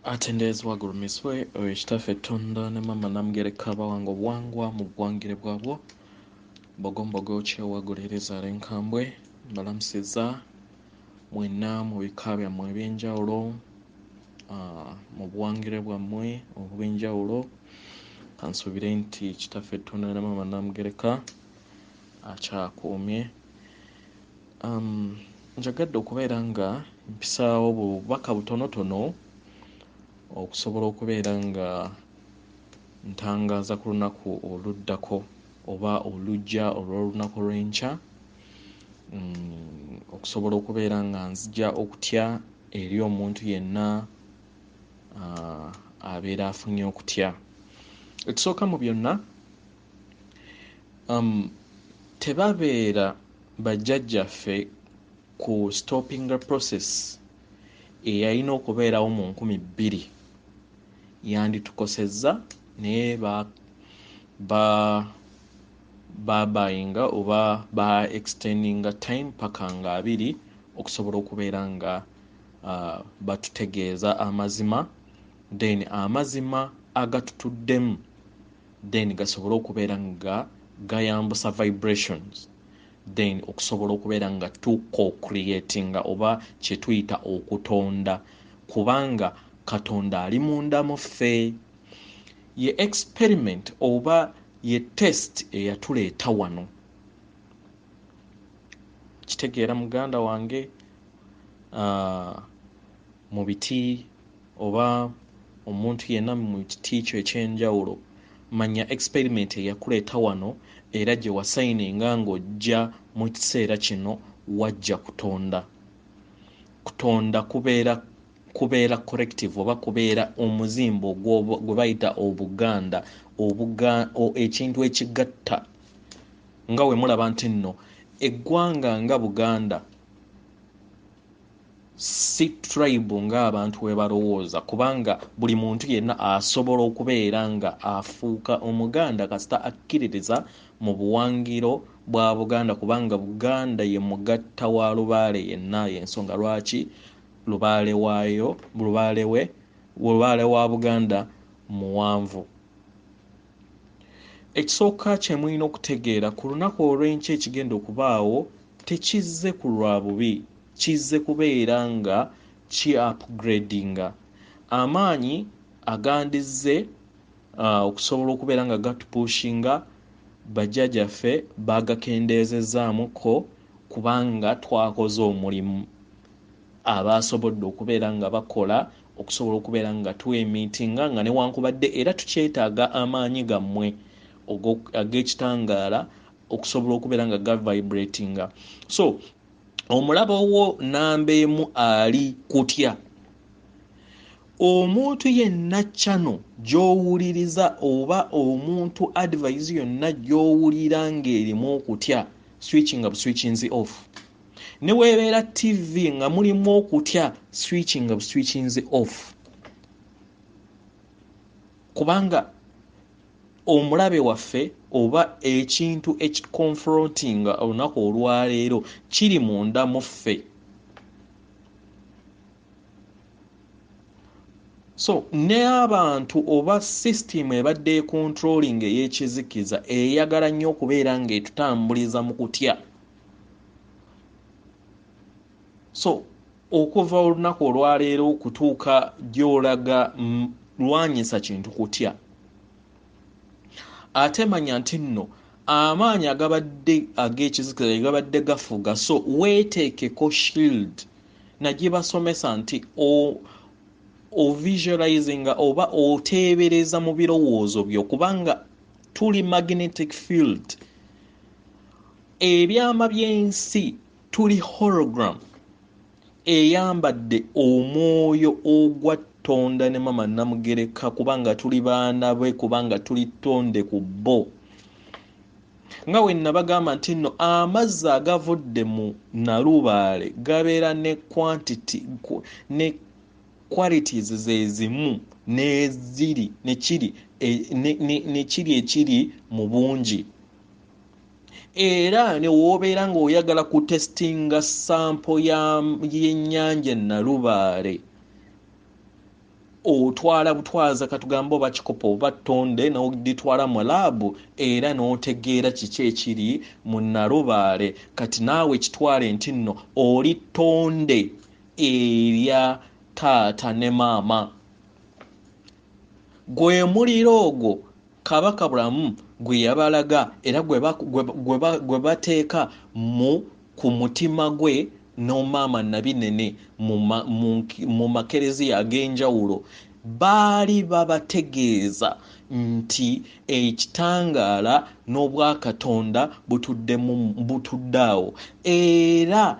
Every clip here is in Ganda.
Atendezwa gulumiswe ekitaffe Ettonda ne Mama Namugereka bawanga obwangwa mu bwangire bwabwo Bogombogo kyewagulereza lenkambwe mbalamusiza mwenna mu bika byammwe eby'enjawulo mu buwangire bwammwe obw'enjawulo kansuubire nti kitaffe Ettonda ne Mama Namugereka akyakuumye. Njagadde okubeera nga mpisaawo bubaka butonotono okusobola okubeera nga ntangaaza ku lunaku oluddako oba olujja olw'olunaku lw'enkya, okusobola okubeera nga nzija okutya eri omuntu yenna abeera afunye okutya. Ekisooka mu byonna, tebabeera bajjajjaffe ku stopping process eyalina okubeerawo mu 2000 yanditukosezza naye babayinga oba ba extendinga time paka nga 2 okusobola okubeera nga batutegeeza amazima, then amazima agatutuddemu then gasobole okubeera nga gayambusa vibrations, then okusobola okubeera nga tuko-creatinga oba kye tuyita okutonda, kubanga Katonda ali munda mu ffe. Ye experiment oba ye test eyatuleeta wano. Kitegeera muganda wange, mu biti oba omuntu yenna mu kiti kyo ekyenjawulo, manya experiment eyakuleeta wano era gye wasayininga ng'ojja mu kiseera kino wajja kutonda. Kutonda kubeera collective oba kubeera omuzimbo gwe bayita obuganda, ekintu ekigatta. Nga we mulaba nti nno eggwanga nga Buganda si tribe ng'abantu we balowooza, kubanga buli muntu yenna asobola okubeera nga afuuka Omuganda kasita akkiririza mu buwangiro bwa Buganda, kubanga Buganda ye mugatta wa lubaale yenna. Y'ensonga lwaki lubaale wa Buganda muwanvu. Ekisooka kye mulina okutegeera ku lunaku olw'enkya ekigenda okubaawo tekizze ku lwa bubi, kizze kubeera nga ki-upgradinga amaanyi agandizze okusobola okubeera nga gatupushinga. Bajjajjaffe bagakendeezezaamuko kubanga twakoze omulimu abaasobodde okubeera nga bakola okusobola okubeera nga twemiitinga nga newankubadde era tukyetaaga amaanyi gammwe ag'ekitangaala okusobola okubeera nga gavibratinga. So omulabo wo namba emu ali kutya. Omuntu yenna channel gy'owuliriza oba omuntu advice yonna gy'owulira ng'erimu okutya, switchinga buswitchinzi off. Ne weebeera TV nga mulimu okutya, switchinga buswitchinzi off. Kubanga omulabe waffe oba ekintu ekikonfrontinga olunaku olwaleero kiri munda mu ffe. So ne abantu oba system ebadde controlling ey'ekizikiza eyagala nnyo okubeera ng'etutambuliza mu kutya. So okuva olunaku olwaleero kutuuka gy'olaga lwanyisa kintu kutya. Ate manya nti nno amaanyi agabadde ag'ekizikiza gabadde gafuga, so weeteekeko shield. Nagibasomesa nti visualizing oba oteebereza mu birowoozo byo, kubanga tuli magnetic field. Ebyama by'ensi tuli hologram eyambadde omwoyo ogwa Tonda ne Mama Namugereka, kubanga tuli baana be, kubanga tuli tonde ku bo. Nga we nabagamba nti nno amazzi agavudde mu nalubaale gabeera ne quantity ne qualities zezimu n'eziri nekiri ekiri mu bungi. Era ne woobeera ng'oyagala kutestinga sample y'ennyanja Nalubaale, otwala butwaza katugambo oba kikopo oba ttonde n'oditwala mu laabu era n'otegeera kiki ekiri mu nalubaale kati naawe kitwale nti nno oli ttonde erya taata ne maama. Gwe muliro ogwo kabaka bulamu gwe yabalaga era gwe bateeka ku mutima gwe n'omaama Nabinene mu makereziya ag'enjawulo baali babategeeza nti ekitangaala n'obwakatonda butudde awo era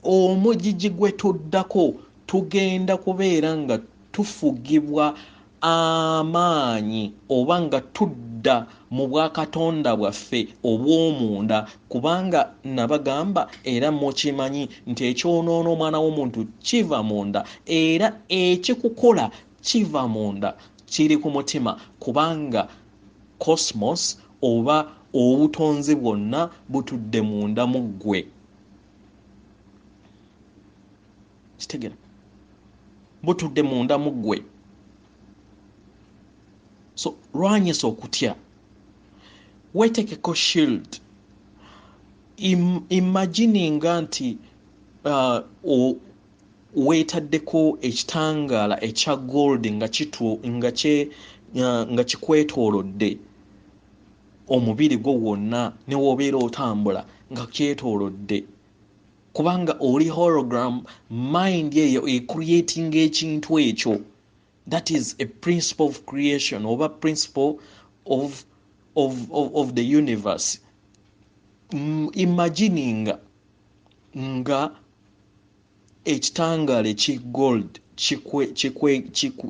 omugigi gwe tuddako tugenda kubeera nga tufugibwa amaanyi oba nga tudda mu bwakatonda bwaffe obw'omunda kubanga nabagamba era mukimanyi nti ekyonoono omwana w'omuntu kiva munda era ekikukola kiva munda kiri ku mutima kubanga cosmos oba obutonzi bwonna butudde munda mu ggwe. Kitegera butudde munda mu ggwe. So lwanyisa okutya weetekeko shield. Imagininga nti weetaddeko ekitangaala ekya gold nga kikwetoolodde omubiri gwo gwonna ne w'obeera otambula nga kyetoolodde kubanga oli hologram mind eyo ecreating ekintu ekyo. That is a principle of creation or a principle of the universe. Imagining nga ekitangaala eki gold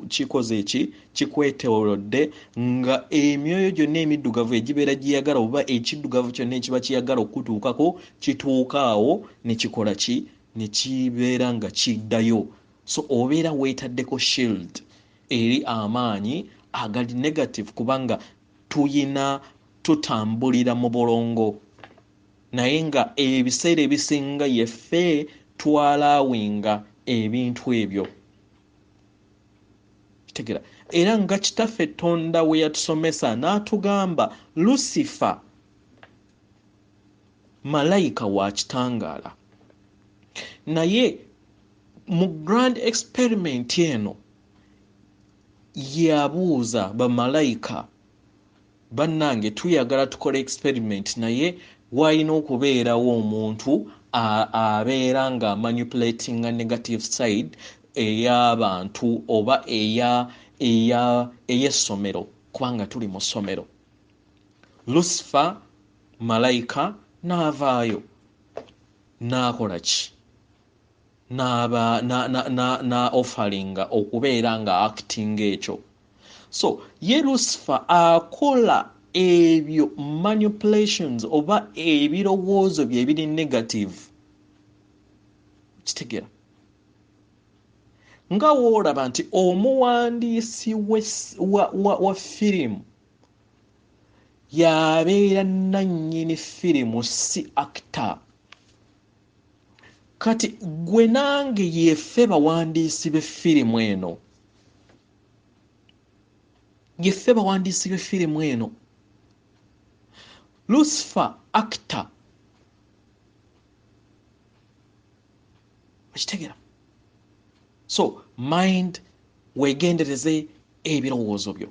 kikoze eki kikwetoolodde nga emyoyo gyonna emiddugavu egibeera giyagala oba ekiddugavu kyonna ekiba kiyagala okutuukako kituuka awo ne kikola ki ne kibeera nga kiddayo. So obeera weetaddeko shield eri amaanyi agali negative kubanga tutambulira mu bulongo naye nga ebiseera ebisinga yeffe twalaawinga ebintu ebyo. Kitegera era nga kitaffe Tonda we yatusomesa n'atugamba Lucifer malayika wa kitangaala naye mu grand experiment eno yabuuza bamalayika bannange tuyagala tukole experiment naye walina okubeerawo omuntu abeera nga manipulating a negative side ey'abantu oba ey'essomero kubanga tuli mu ssomero. Lucifer malayika n'avaayo n'akola ki na offeringa okubeera nga acting ekyo. So ye Lucifer akola ebyo manipulations oba ebirowoozo bye biri negative. Kitegera nga woolaba nti omuwandiisi wa firimu yabeera nannyini firimu si actor. Kati gwe nange yeffe bawandiisi b'effirimu eno Lucifer actor. Okitegera? So mind weegendereze ebirowoozo byo.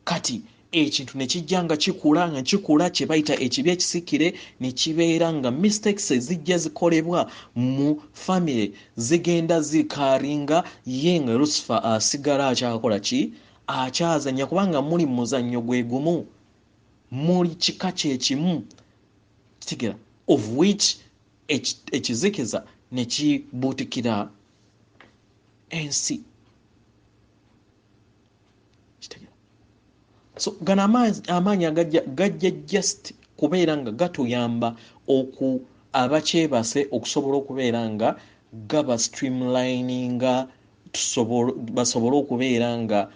Kati ekintu ne kijja nga kikula kye bayita ekibi ekisikire ne kibeera nga mistakes ezijja zikolebwa mu family zigenda zikaaringa ye nga Lucifer asigala akyakola ki akyazanya kubanga muli muzannyo gwe gumu muli kika kyekimu. Kitegera of which ekizikiza ne kibuutikira ensi. Kitegera so gana amaanyi gajja just kubeera nga gatuyamba abakyebase okusobola okubeera nga gaba streamlininga basobole okubeera nga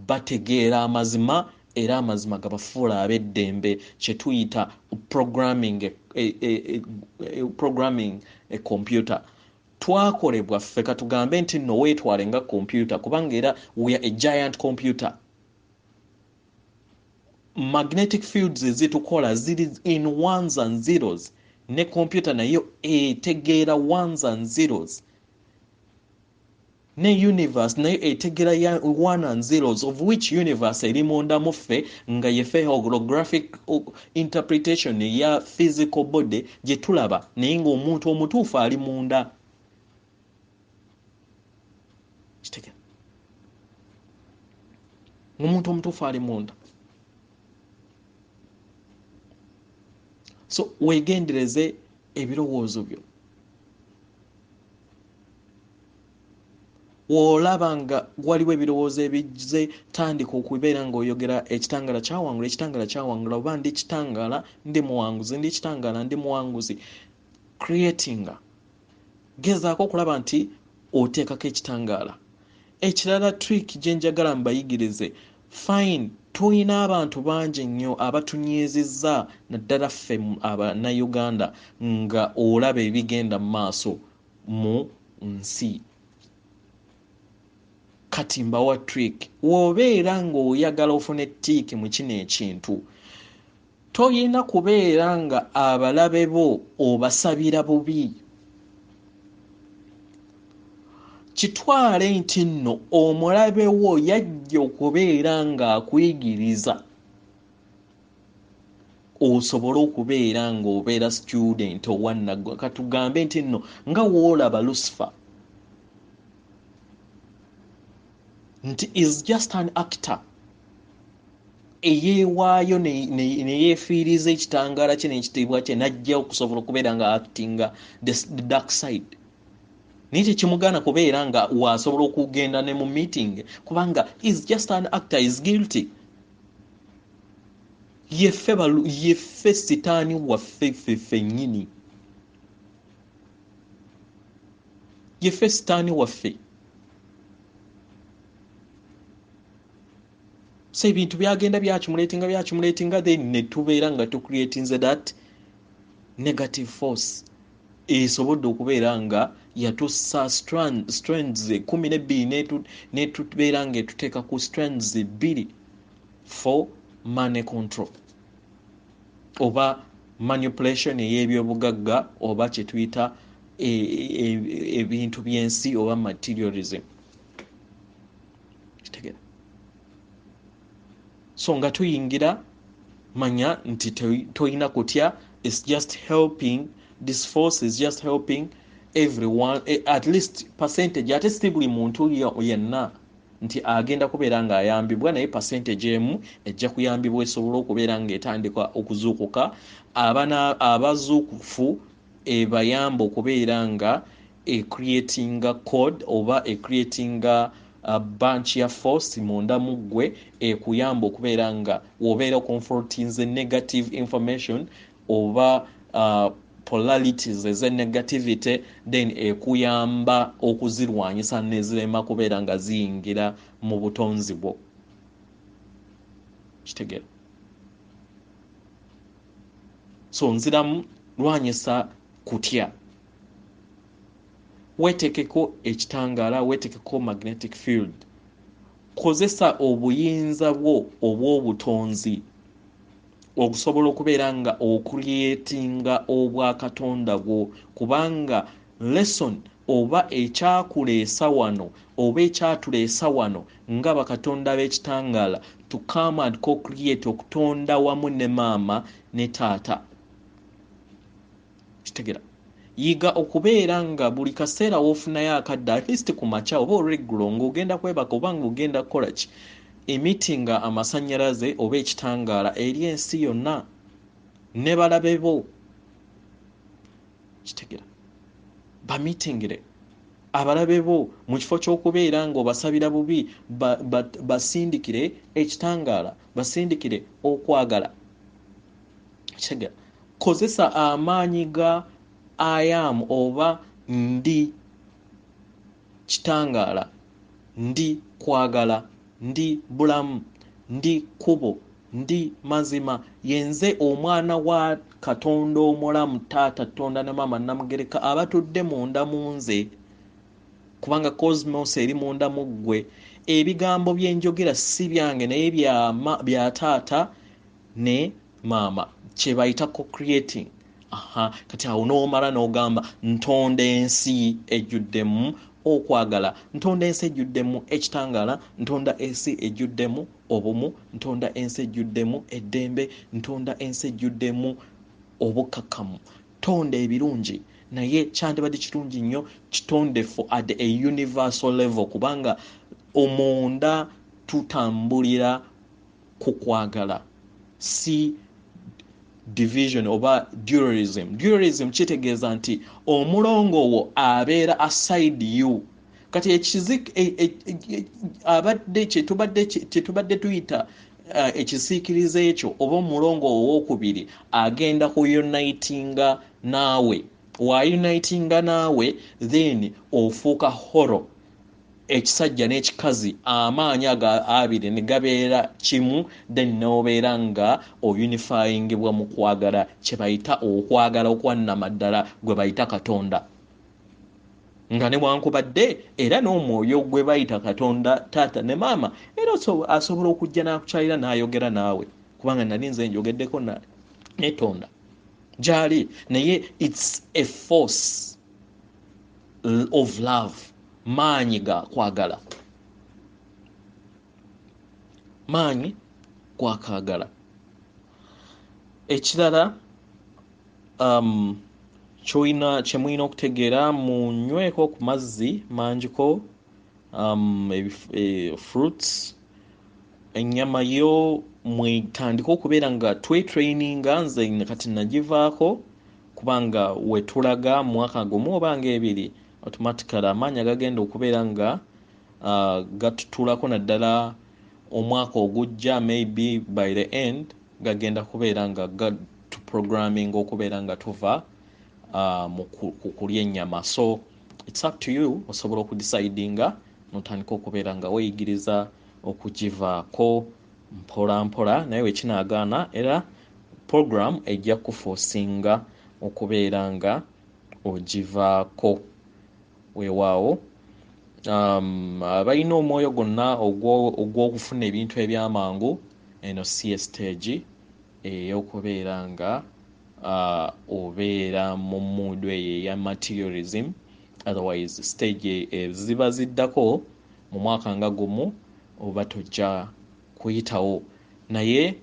bategeera amazima era amazima gabafuula ab'eddembe kye tuyita programming a computer. twakolebwa ffe katugambe nti nno weetwale nga computer kubanga era we are a giant computer. Magnetic fields ezitukola ziri in ones and zeros, ne computer nayo etegeera ones and zeros, ne universe nayo etegeera ya one and zeros, of which universe eri munda mu ffe nga yeffe holographic interpretation ya physical body gye tulaba naye ng'omuntu omutuufu ali munda. Kitegeera omuntu omutuufu ali munda. So weegendereze ebirowoozo byo. Olaba nga waliwo ebirowoozo ebize, tandika okubeera ng'oyogera ekitangaala kyawangula oba ndi kitangaala ndi muwanguzi, creating. Gezaako okulaba nti oteekako ekitangaala. Ekirala trick gye njagala mbayigirize, fine, tulina abantu bangi nnyo abatunyiizizza naddala ffe Abannayuganda nga olaba ebigenda mu maaso mu nsi. Kati mbawa trick, wobeera ng'oyagala ofune ttiiki mu kino ekintu, toyina kubeera nga abalabe bo obasabira bubi. Kitwale nti nno omulabe wo yajja okubeera ng'akuyigiriza osobole okubeera ng'obeera student owannaggwa. Katugambe nti nno nga woolaba Lucifer nti is just an actor eyeewaayo neyeefiiriza ekitangaala kye n'ekitiibwa kye n'ajja okusobola okubeera nga actinga the dark side. Naye tekimugaana kubeera nga waasobola okugenda ne mu meeting kubanga is just an actor, is guilty. Yeffe sitaani waffe ffennyini. Yeffe sitaani waffe. So ebintu byagenda byakimuleetinga then ne tubeera nga tucreatinze that negative force esobodde okubeera nga yatussa strands 12 netubeera nga etuteeka ku strands 2 for money control oba manipulation ey'ebyobugagga oba kye tuyita ebintu by'ensi oba materialism. Kitegeera. So nga tuyingira manya nti toyina kutya. It's just helping, this force is just helping everyone, at least percentage, ate si buli muntu yenna nti agenda kubeera nga ayambibwa, naye percentage emu ejja kuyambibwa esobola okubeera nga etandika okuzuukuka. Abazuukufu ebayamba okubeera nga creating code oba creating a bunch ya force munda mu ggwe ekuyamba okubeera nga wobeera confrontinze negative information oba polarities ez'enegativity, then ekuyamba okuzirwanyisa nezirema kubeera nga ziyingira mu butonzi bwo. Kitegeera. So nziramu lwanyisa kutya. Weetekeko ekitangaala, weetekeko magnetic field. Kozesa obuyinza bwo obw'obutonzi okusobola okubeera nga ocreatinga obwakatonda bwo, kubanga lesson oba ekyakuleesa wano oba ekyatuleesa wano nga bakatonda b'ekitangaala to come and co-create, okutonda wamu ne maama ne taata. Kitegeera. Yiga okubeera nga buli kaseera woofunayo akadde at least ku makya oba olweggulo ng'ogenda kwebaka oba ng'ogenda kukola ki emitinga amasannyalaze oba ekitangaala eri ensi yonna ne balabe bo. Kitegeera. Bamitingire abalabe bo mu kifo ky'okubeera ng'obasabira bubi, basindikire ekitangaala, basindikire okwagala. Kitegeera. Kozesa amaanyi ga I am oba ndi kitangaala, ndi kwagala, ndi bulamu, ndi kubo, ndi mazima yenze omwana wa Katonda omulamu taata Tonda ne maama Namugereka abatudde munda munze kubanga cosmos eri munda mu ggwe ebigambo byenjogera si byange naye bya taata ne maama kye bayita co-creating. Kati awo n'omala n'ogamba ntonda ensi ejjuddemu okwagala, ntonda ensi ejjuddemu ekitangaala, ntonda ensi ejjuddemu obumu, ntonda ensi ejjuddemu eddembe, ntonda ensi ejjuddemu obukakamu, tonda ebirungi naye kyandibadde kirungi nnyo kitonde for at a universal level kubanga omunda tutambulira ku kwagala si division oba dualism kitegeeza nti omulongo wo abeera aside you. Kati abadde kyetubadde tuyita ekisiikirize ekyo oba omulongo owokubiri agenda kuyunitinga naawe, wayunitinga naawe then ofuuka horo, ekisajja n'ekikazi amaanyi abiri ne gabeera kimu then n'obeera nga oyunifyingibwa mu kwagala kye bayita okwagala okwannamaddala gwe bayita Katonda. Nga ne wankubadde era n'omwoyo gwe bayita Katonda taata ne maama era asobola okujja n'akukyalira n'ayogera naawe kubanga nali nze njogeddeko netonda gyali naye it's a force of love, maanyi ga kwagala, maanyi gwakagala. Ekirala kyemulina okutegeera munyweko ku mazzi mangiko fruits, ennyama yo mwetandika okubeera nga twetraininga, nze kati nagivaako kubanga wetulaga mwaka gumu oba ng'ebiri automatically amaanyi agagenda okubeera nga gatutulako naddala omwaka ogujja maybe by the end gagenda kubeera nga programming okubeera nga tuva mu kulya ennyama. So it's up to you, osobola okudecidinga notandika okubeera nga weeyigiriza okugivaako mpola mpola naye wekinaagaana era program ejja kuforcinga okubeera nga ogivaako. Weewaawo abalina omwoyo gonna ogw'okufuna ebintu ebyamangu eno si stage ey'okubeera nga obeera mu mood eyo eya materialism, otherwise stage ziba ziddako mu mwaka nga gumu oba tojja kuyitawo. Naye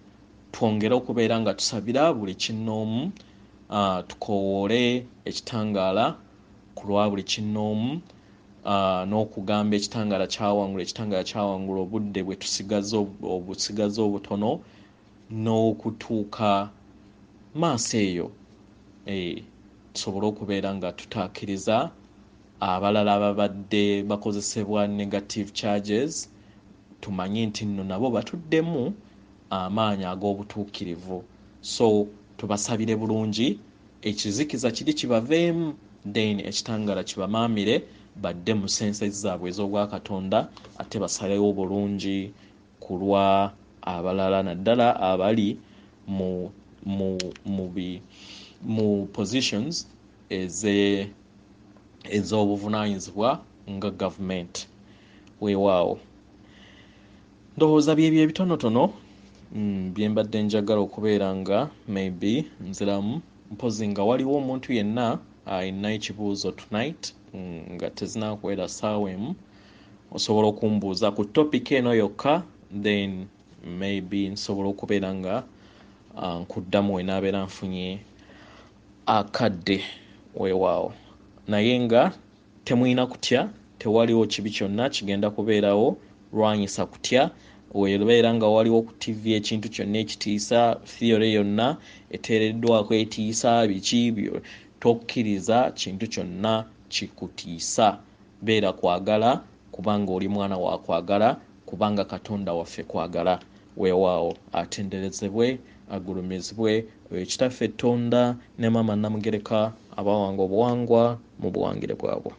twongere okubeera nga tusabira buli kinnoomu, tukowoole ekitangaala ku lwa buli kinnoomu, n'okugamba ekitangaala kyawangula obudde bwe tusigaze obutono n'okutuuka maaso eyo tusobole okubeera nga tutaakiriza abalala ababadde bakozesebwa negative charges, tumanye nti nno nabo batuddemu amaanyi ag'obutuukirivu. So tubasabire bulungi ekizikiza kiri kibaveemu then ekitangaala kibamaamire badde mu sense zaabwe ez'obwa Katonda ate basalewo bulungi ku lwa abalala naddala abali mu positions ez'obuvunaanyizibwa nga government. Weewaawo ndowooza byebyo ebitonotono bye mbadde njagala okubeera nga maybe nziramu, mpozi nga waliwo omuntu yenna alina ekibuuzo tonight nga tezinakuwera ssaawa emu osobola okumbuuza ku topic eno yokka then maybe nsobola okubeera nga nkuddamu wenaabeera nfunye akadde. Weewaawo naye nga temulina kutya, tewaliwo kibi kyonna kigenda kubeerawo, lwanyisa kutya. Weebeera nga waliwo ku TV ekintu kyonna ekitiisa, theory yonna eteereddwako etiisa biki, tokkiriza kintu kyonna kikutiisa. Beera kwagala kubanga oli mwana wa kwagala, kubanga Katonda waffe kwagala. Weewaawo atenderezebwe, agulumizibwe ekitaffe Tonda ne maama Namugereka abawanga obuwangwa mu buwangire bwabwe.